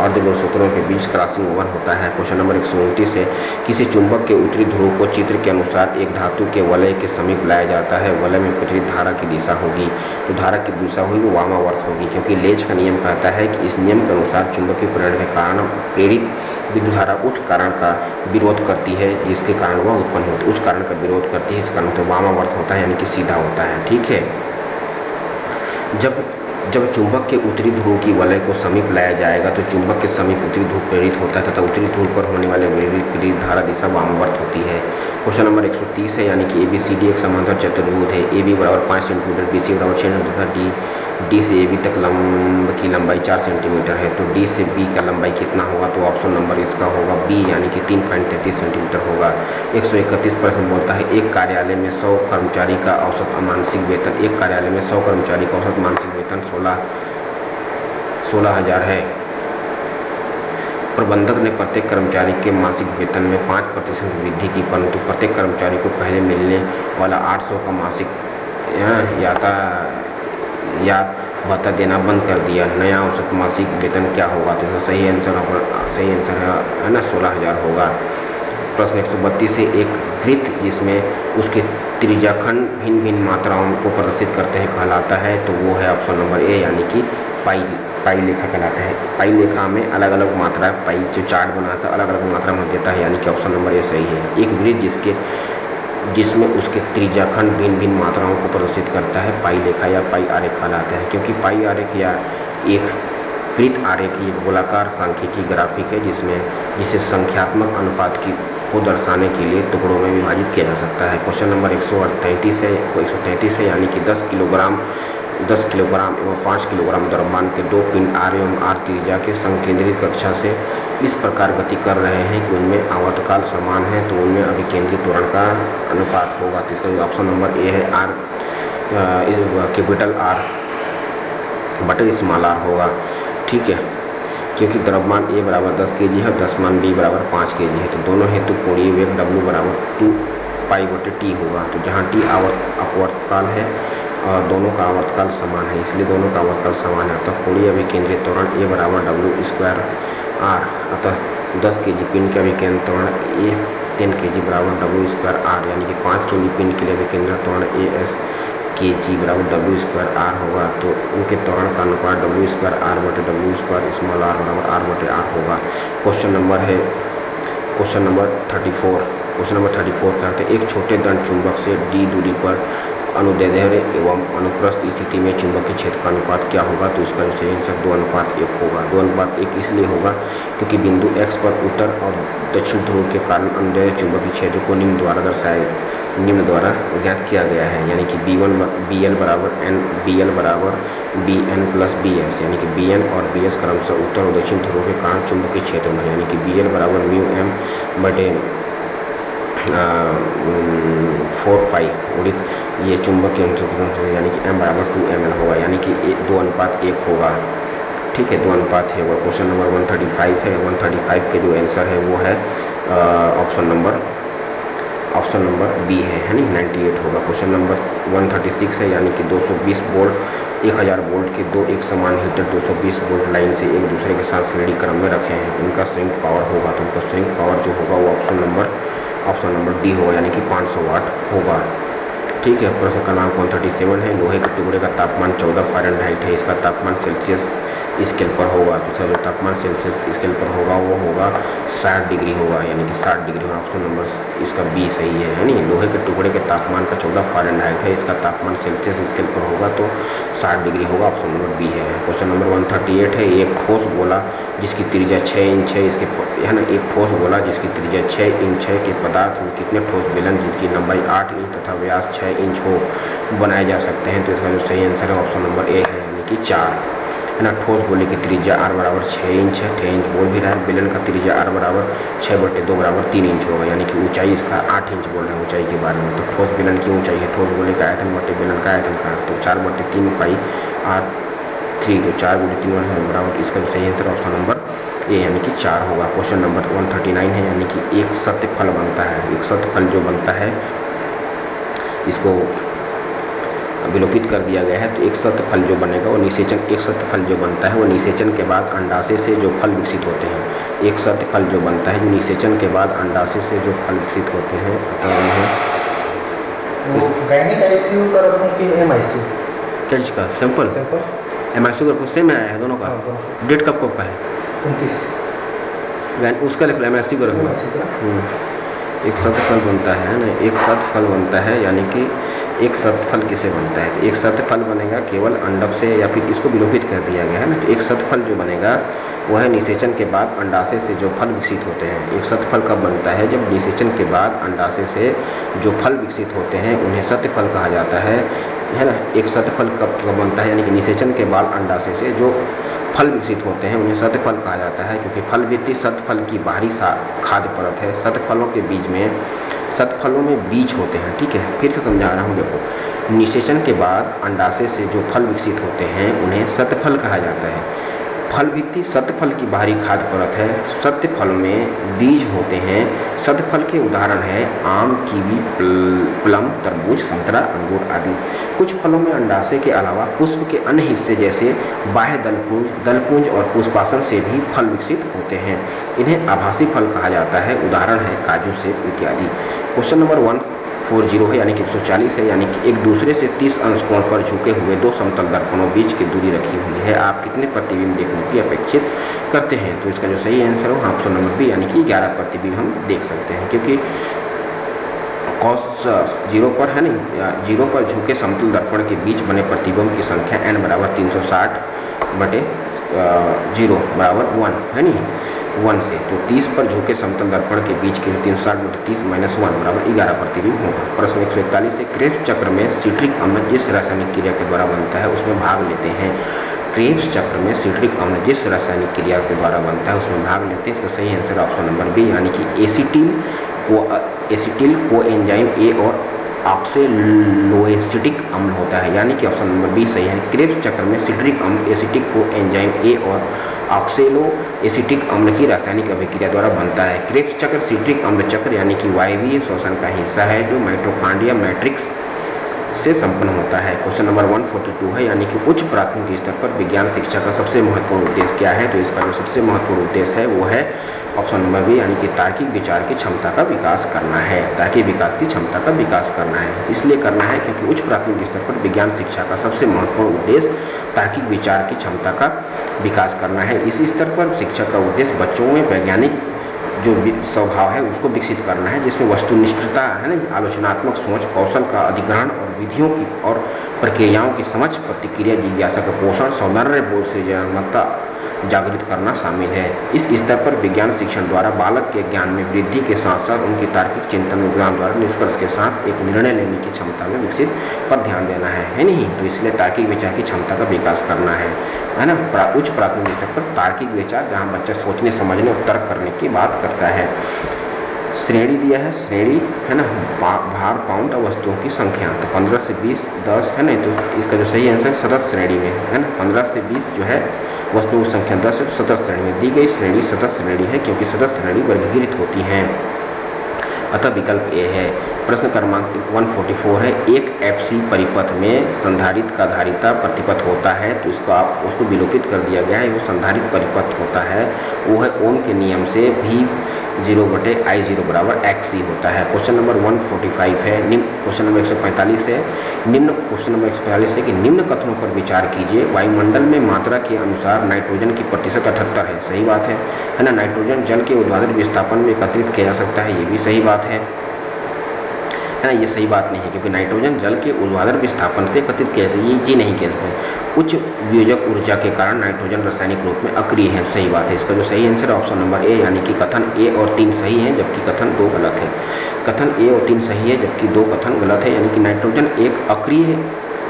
अर्ध गुणसूत्रों के बीच क्रॉसिंग ओवर होता है। क्वेश्चन नंबर 129 है किसी चुंबक के उत्तरी ध्रुव को चित्र के अनुसार एक धातु के वलय के समीप लाया जाता है। वलय में प्रेरित धारा की दिशा होगी, तो धारा की दिशा हुई वो वामावर्त होगी, क्योंकि लेज का नियम कहता है कि इस नियम के अनुसार चुंबकीय प्रेरण के कारण प्रेरित विद्युत धारा उस कारण का विरोध करती है जिसके कारण वह उत्पन्न होती है, उस कारण का विरोध करती है, इस कारण तो वामावर्त होता है, यानी कि सीधा होता है, ठीक है। जब चुंबक के उत्तरी ध्रुव की वलय को समीप लाया जाएगा तो चुंबक के समीप उत्तरी ध्रुव प्रेरित होता है तथा उत्तरी ध्रुव पर होने वाले प्रेरित धारा दिशा वामावर्त होती है। क्वेश्चन नंबर 130 है, यानी कि ABCD एक समांतर चतुर्भुज है। AB बराबर 5 सेंटीमीटर, BC बराबर 6 सेंटीमीटर तथा D से AB तक लंब की लंबाई 4 सेंटीमीटर है, तो D से B का लंबाई कितना होगा? तो ऑप्शन नंबर इसका होगा B, यानी कि 3.33 सेंटीमीटर होगा। 131 प्रश्न बोलता है एक कार्यालय में 100 कर्मचारी का औसत मासिक वेतन 16,000 है। प्रबंधक ने प्रत्येक कर्मचारी के मासिक वेतन में 5% वृद्धि की, परंतु प्रत्येक कर्मचारी को पहले मिलने वाला 800 का मासिक भत्ता देना बंद कर दिया। नया औसत मासिक वेतन क्या होगा? तो सही आंसर है ना 16,000 होगा। प्रश्न 132 से एक वृत्त जिसमें उसके त्रिज्याखंड भिन्न भिन्न मात्राओं को प्रदर्शित करते हैं कहलाता है, तो वो है ऑप्शन नंबर ए, यानी कि पाई लेखा कहलाता है। पाई लेखा में अलग अलग मात्रा पाई जो चार्ट बनाता है अलग अलग मात्रा में देता है, यानी कि ऑप्शन नंबर ए सही है। एक वृत्त जिसमें उसके त्रिज्याखंड भिन्न भिन्न मात्राओं को प्रदर्शित करता है पाई लेखा या पाई आरेख कहलाता है, क्योंकि पाई आरेख या एक वृत्त आरेख एक गोलाकार सांख्यिकी ग्राफिक है जिसे संख्यात्मक अनुपात को दर्शाने के लिए टुकड़ों में विभाजित किया जा सकता है। क्वेश्चन नंबर 133 है, यानी कि 10 किलोग्राम एवं 5 किलोग्राम द्रव्यमान के 2 पिंड R एवं R त्रिज्या के संकेंद्रित कक्षा से इस प्रकार गति कर रहे हैं कि उनमें आवर्तकाल समान है, तो उनमें अभिकेंद्रित त्वरण का अनुपात होगा। तो इसका ऑप्शन नंबर ए है कैपिटल आर बटे स्मॉल आर होगा, ठीक है, क्योंकि द्रव्यमान A बराबर 10 kg है, द्रव्यमान B बराबर 5 kg है, तो दोनों हेतु कोणीय वेग W बराबर 2 पाई बटे T होगा। तो जहाँ T अपवर्तकाल है और दोनों का आवर्तकाल समान है, इसलिए दोनों का आवर्तकाल समान है, अतः कोणीय अभिकेंद्रित त्वरण A बराबर W स्क्वायर R, अतः 10 kg पिंड का अभिकेंद्रित त्वरण A 10 kg बराबर W स्क्वायर R, यानी कि 5 kg पिंड के लिए अभिकेंद्रित त्वरण AS kg बराबर W स्क्वायर R होगा। तो उनके त्वरण का अनुपात W स्क्वायर R बटे W स्क्वायर स्मॉल r बराबर R बटे R होगा। Question number 34। क्वेश्चन नंबर 34 कहते हैं एक छोटे दंड चुंबक से d दूरी पर अनुदैर्ध्य एवं अनुप्रस्थ स्थिति में चुंबकीय क्षेत्र का अनुपात क्या होगा। तो इसका जो सही आंसर 2:1 होगा। 2:1 इसलिए होगा क्योंकि बिंदु x पर उत्तर और दक्षिण ध्रुव के कारण अनुदैर्ध्य चुंबकीय क्षेत्र को निम्न द्वारा ज्ञात किया गया है, यानी कि BL बराबर BN प्लस BS, यानी कि BN और BS क्रमशः उत्तर और दक्षिण ध्रुव के कारण चुंबकीय क्षेत्र में, यानी कि BL बराबर μm बटे 4 पाई उड़ित ये चुंबकीय अंतरण, यानी कि m बराबर 2ml होगा, यानी कि 2:1 होगा, ठीक है, 2:1 होगा। क्वेश्चन नंबर 135 है। 135 के जो आंसर है वो है ऑप्शन नंबर बी है नहीं, 98 होगा। क्वेश्चन नंबर 136 है, यानी कि 220 वोल्ट 1000 वोल्ट के दो एक समान हीटर 220 वोल्ट लाइन से एक दूसरे के साथ श्रेणी क्रम में रखे हैं, उनका संयुक्त पावर होगा। तो उनका संयुक्त पावर जो होगा वो ऑप्शन नंबर डी होगा, यानी कि 500 वाट होगा, ठीक है। प्रश्न क्रमांक 137 है। लोहे के टुकड़े का तापमान 14 फ़ारेनहाइट है, इसका तापमान सेल्सियस स्केल पर होगा। तो इसका जो तापमान सेल्सियस स्केल पर होगा वो होगा 60 डिग्री होगा, यानी कि 60 डिग्री होगा। ऑप्शन नंबर इसका बी सही है नहीं। लोहे के टुकड़े के तापमान का 14 फ़ारेनहाइट है, इसका तापमान सेल्सियस स्केल पर होगा तो 60 डिग्री होगा। ऑप्शन नंबर बी है। क्वेश्चन नंबर 138 है। एक ठोस गोला जिसकी त्रिज्या 6 इंच है, इसके है ना, एक ठोस गोला जिसकी त्रिज्या 6 इंच है के पदार्थ में कितने ठोस बेलन जिसकी लंबाई 8 इंच तथा व्यास 6 इंच हो बनाए जा सकते हैं। तो इसका जो सही आंसर है ऑप्शन नंबर ए है, यानी कि 4, है ना। ठोस गोले की त्रिज्या r बराबर 6 इंच है, 6 इंच बोल भी रहा है। बेलन का त्रिज्या r बराबर 6/2 बराबर 3 इंच होगा, यानी कि ऊंचाई इसका 8 इंच बोल रहे हैं ऊंचाई के बारे में। तो ठोस बेलन की ऊंचाई है, ठोस गोले का आयतन बटे बेलन का आयतन का, तो 4/3 पाई r3 के 4/3 बराबर, इसका जो सही आंसर ऑप्शन नंबर ए यानी कि 4 होगा। क्वेश्चन नंबर 139 है, यानी कि एक सत्य फल बनता है। एक सत्य फल जो बनता है इसको विलोपित कर दिया गया है। तो एक सत्य फल जो बनेगा वो निषेचन, एक सत्य फल जो बनता है वो निषेचन के बाद अंडाशय से जो फल विकसित होते हैं। एक सत्य फल जो बनता है जो निषेचन के बाद अंडाशय से जो फल विकसित होते हैं, क्या चीज़ का सिंपल MIC का सेम आया है दोनों का। डेट कब कब का है? 29। उसका लिख लो MIC को रखना। एक सत्य फल बनता है ना, एक सत्य फल बनता है, यानी कि एक सतफल किसे बनता है? तो एक सतफल बनेगा केवल अंडक से, या फिर इसको विलोपित कर दिया गया है ना। तो एक सतफल जो बनेगा वह है निषेचन के बाद अंडाशय से जो फल विकसित होते हैं। एक सतफल कब बनता है? जब निषेचन के बाद अंडाशय से जो फल विकसित होते हैं उन्हें सत्यफल कहा जाता है ना। एक सतफल कब बनता है? यानी कि निषेचन के बाद अंडाशय से जो फल विकसित होते हैं उन्हें सत्यफल कहा जाता है, क्योंकि फल भित्ति सतफल की बाहरी खाद्य परत है। सतफलों के बीज में, सतफलों में बीज होते हैं, ठीक है। फिर से समझा रहा हूँ, देखो, निषेचन के बाद अंडाशय से जो फल विकसित होते हैं उन्हें सतफल कहा जाता है। फल भित्ति सतफल की बाहरी खाद्य परत है। सत्यफल में बीज होते हैं। सतफल के उदाहरण हैं आम, कीवी, प्लम, तरबूज, संतरा, अंगूर आदि। कुछ फलों में अंडाशय के अलावा पुष्प के अन्य हिस्से जैसे बाह्य दलपुंज और पुष्पासन से भी फल विकसित होते हैं। इन्हें आभासी फल कहा जाता है। उदाहरण है काजू, सेब इत्यादि। क्वेश्चन नंबर 140 है, यानी कि 140 है, यानी कि एक दूसरे से 30 अंश कोण पर झुके हुए दो समतल दर्पणों बीच की दूरी रखी हुई है। आप कितने प्रतिबिंब देखने की अपेक्षित करते हैं? तो इसका जो सही आंसर हो ऑप्शन नंबर बी, यानी कि 11 प्रतिबिंब हम देख सकते हैं, क्योंकि cos 0 पर है नहीं, 0 पर झुके समतल दर्पण के बीच बने प्रतिबिंब की संख्या n बराबर 360/0 बराबर 1 है नहीं, 1 से। तो 30 पर झुके समतल दर्पण के बीच के 360/30 - 1 बराबर 11 प्रतिबिंब होगा। प्रश्न 141 से क्रेब्स चक्र में सिट्रिक अम्ल जिस रासायनिक क्रिया के द्वारा बनता है उसमें भाग लेते हैं। क्रेब्स चक्र में सिट्रिक अम्ल जिस रासायनिक क्रिया के द्वारा बनता है उसमें भाग लेते हैं। इसका सही आंसर ऑप्शन नंबर बी, यानी कि एसिटिल कोएंजाइम ए और ऑक्सेलोएसिटिक अम्ल होता है, यानी कि ऑप्शन नंबर बी सही है। क्रेब्स चक्र में सिट्रिक अम्ल एसिटिक को एंजाइम ए और ऑक्सेलोएसिटिक अम्ल की रासायनिक अभिक्रिया द्वारा बनता है। क्रेब्स चक्र सिट्रिक अम्ल चक्र यानी कि वायवीय श्वसन का हिस्सा है जो माइटोकॉन्ड्रिया मैट्रिक्स से संपन्न होता है। क्वेश्चन नंबर 142 है, यानी कि उच्च प्राथमिक स्तर पर विज्ञान शिक्षा का सबसे महत्वपूर्ण उद्देश्य क्या है? तो इसका जो सबसे महत्वपूर्ण उद्देश्य है वो है ऑप्शन नंबर बी, यानी कि तार्किक विचार की क्षमता का विकास करना है। तार्किक विकास की क्षमता का विकास करना है, इसलिए करना है क्योंकि उच्च प्राथमिक स्तर पर विज्ञान शिक्षा का सबसे महत्वपूर्ण उद्देश्य तार्किक विचार की क्षमता का विकास करना है। इसी स्तर पर शिक्षा का उद्देश्य बच्चों में वैज्ञानिक जो स्वभाव है उसको विकसित करना है, जिसमें वस्तुनिष्ठता है ना, आलोचनात्मक सोच, कौशल का अधिग्रहण और विधियों की और प्रक्रियाओं की समझ, प्रतिक्रिया, जिज्ञासा का पोषण, सौंदर्य बोध सृजनात्मकता जागृत करना शामिल है। इस स्तर पर विज्ञान शिक्षण द्वारा बालक के ज्ञान में वृद्धि के साथ साथ उनकी तार्किक चिंतन विज्ञान द्वारा निष्कर्ष के साथ एक निर्णय लेने की क्षमता में विकसित पर ध्यान देना है नहीं? तो इसलिए तार्किक विचार की क्षमता का विकास करना है ना। उच्च प्राथमिक स्तर पर तार्किक विचार, जहाँ बच्चा सोचने समझने और तर्क करने की बात करता है। श्रेणी दिया है, श्रेणी है ना, भार पाउंड और वस्तुओं की संख्या, तो 15 से 20, 10 है ना, तो इसका जो सही आंसर सतत श्रेणी में है ना। 15 से 20 जो है वस्तुओं की संख्या 10 से सतत श्रेणी में दी गई श्रेणी सतत श्रेणी है, क्योंकि सतत श्रेणी वर्गीकृत होती हैं, अतः विकल्प ए है। प्रश्न क्रमांक 144 है, एक FC परिपथ में संधारित्र का धारिता प्रतिपथ होता है, तो उसको विलोपित कर दिया गया है, वो संधारित्र परिपथ होता है, वो है ओम के नियम से V0/I0 बराबर XC होता है। क्वेश्चन नंबर 145 है, क्वेश्चन नंबर 145 है, क्वेश्चन नंबर 145 है कि निम्न कथनों पर विचार कीजिए। वायुमंडल में मात्रा के अनुसार नाइट्रोजन की प्रतिशत 78 है, सही बात है ना। नाइट्रोजन जल के ऊर्ध्वाधर विस्थापन में एकत्रित किया जा सकता है, ये भी सही बात है ना। ये सही बात नहीं है, क्योंकि नाइट्रोजन जल के ऊर्ध्वाधर विस्थापन से एकत्रित किया जाता है, ये नहीं कह सकते। उच्च वियोजक ऊर्जा के कारण नाइट्रोजन रासायनिक रूप में अक्रिय है, सही बात है। इसका जो सही आंसर है ऑप्शन नंबर ए, यानी कि कथन ए और 3 सही है जबकि कथन 2 गलत है। कथन ए और 3 सही है जबकि 2 कथन गलत है, यानी कि नाइट्रोजन एक अक्रिय,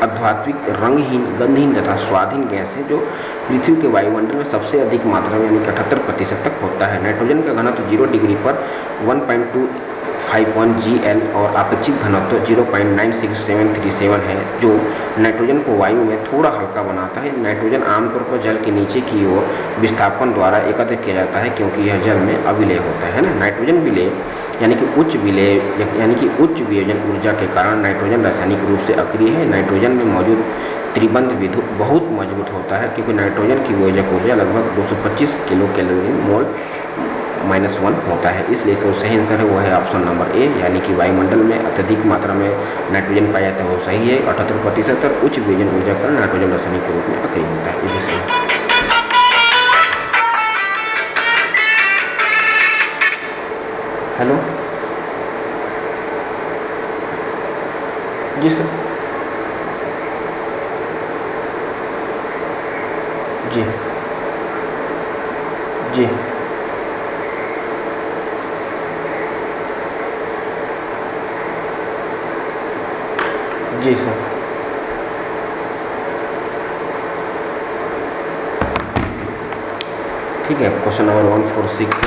अध्यात्मिक, रंगहीन, गंधहीन तथा स्वादहीन गैस है जो पृथ्वी के वायुमंडल में सबसे अधिक मात्रा में यानी कि 78% तक होता है। नाइट्रोजन का घनत्व 0 डिग्री पर 1.251 GL और अपेक्षित घनत्व 0.96737 है, जो नाइट्रोजन को वायु में थोड़ा हल्का बनाता है। नाइट्रोजन आमतौर पर जल के नीचे की ओर विस्थापन द्वारा एकत्रित किया जाता है, क्योंकि यह जल में अविलेय होता है ना। नाइट्रोजन विलेय यानी कि उच्च विलेय यानी कि उच्च वियोजन ऊर्जा के कारण नाइट्रोजन रासायनिक रूप से अक्रिय है। नाइट्रोजन में मौजूद त्रिबंध विद्युत बहुत मजबूत होता है, क्योंकि नाइट्रोजन की वियोजक ऊर्जा लगभग 225 किलो कैलोरी मोल -1 होता है, इसलिए इसका सही आंसर है वो है ऑप्शन नंबर ए, यानी कि वायुमंडल में अत्यधिक मात्रा में नाइट्रोजन पाया जाता है, वो सही है 78% और उच्च वियोजन ऊर्जा का नाइट्रोजन रासायनिक के रूप में अक्रिय होता है, ये भी सही है। हेलो जी सर, जी जी जी सर, ठीक है। क्वेश्चन नंबर 146 है,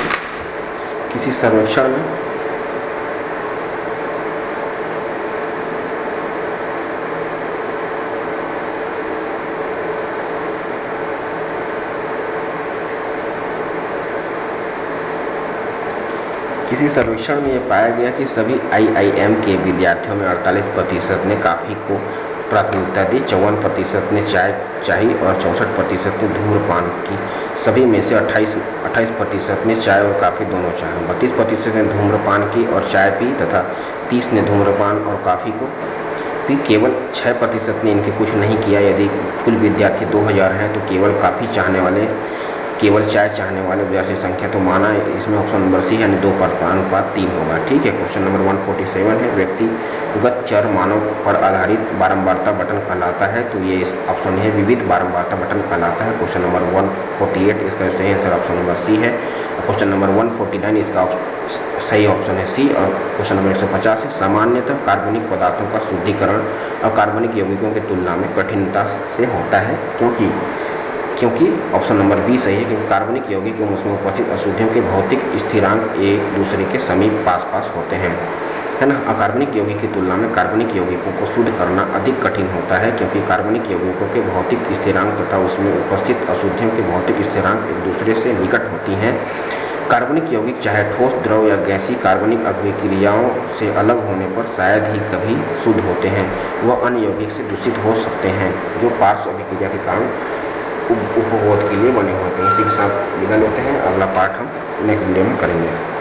किसी सर्वेक्षण में ये पाया गया कि सभी IIM के विद्यार्थियों में 48% ने कॉफ़ी को प्राथमिकता दी, 54% ने चाय चाही और 64% ने धूम्रपान की। सभी में से 28% ने चाय और कॉफ़ी दोनों चाहे, 32% ने धूम्रपान की और चाय पी तथा 30 ने धूम्रपान और कॉफ़ी को पी। केवल 6% ने इनके कुछ नहीं किया। यदि कुल विद्यार्थी 2000 हैं तो केवल चाय चाहने वाले विद्यार्थी संख्या, तो माना इसमें ऑप्शन नंबर सी यानी 2:3 होगा, ठीक है। क्वेश्चन नंबर 147 है, व्यक्तिगत चर मानव पर आधारित बारंबारता बटन कहलाता है, तो ये ऑप्शन है विविध बारंबारता बटन कहलाता है। क्वेश्चन नंबर 148 इसका सही आंसर ऑप्शन नंबर सी है। क्वेश्चन नंबर 149 इसका सही ऑप्शन है सी। और क्वेश्चन नंबर 150 है, सामान्यतः कार्बनिक पदार्थों का शुद्धिकरण और कार्बनिक यौगिकों की तुलना में कठिनता से होता है, क्योंकि ऑप्शन नंबर बी सही है, क्योंकि कार्बनिक यौगिक एवं उसमें उपस्थित अशुद्धियों के भौतिक स्थिरांक एक दूसरे के समीप पास होते हैं, है ना। अकार्बनिक यौगिक की तुलना में कार्बनिक यौगिकों को शुद्ध करना अधिक कठिन होता है, क्योंकि कार्बनिक यौगिकों के भौतिक स्थिरांक तथा उसमें उपस्थित अशुद्धियों के भौतिक स्थिरांक एक दूसरे से निकट होती हैं। कार्बनिक यौगिक चाहे ठोस, द्रव या गैसीय कार्बनिक अभिक्रियाओं से अलग होने पर शायद ही कभी शुद्ध होते हैं, वह अन्य यौगिक से दूषित हो सकते हैं जो पार्श्व अभिक्रिया के कारण उपभोग के लिए बने होते हैं। इसी के साथ विदा लेते हैं। अगला पार्ट हम नेक्स्ट वीडियो में करेंगे।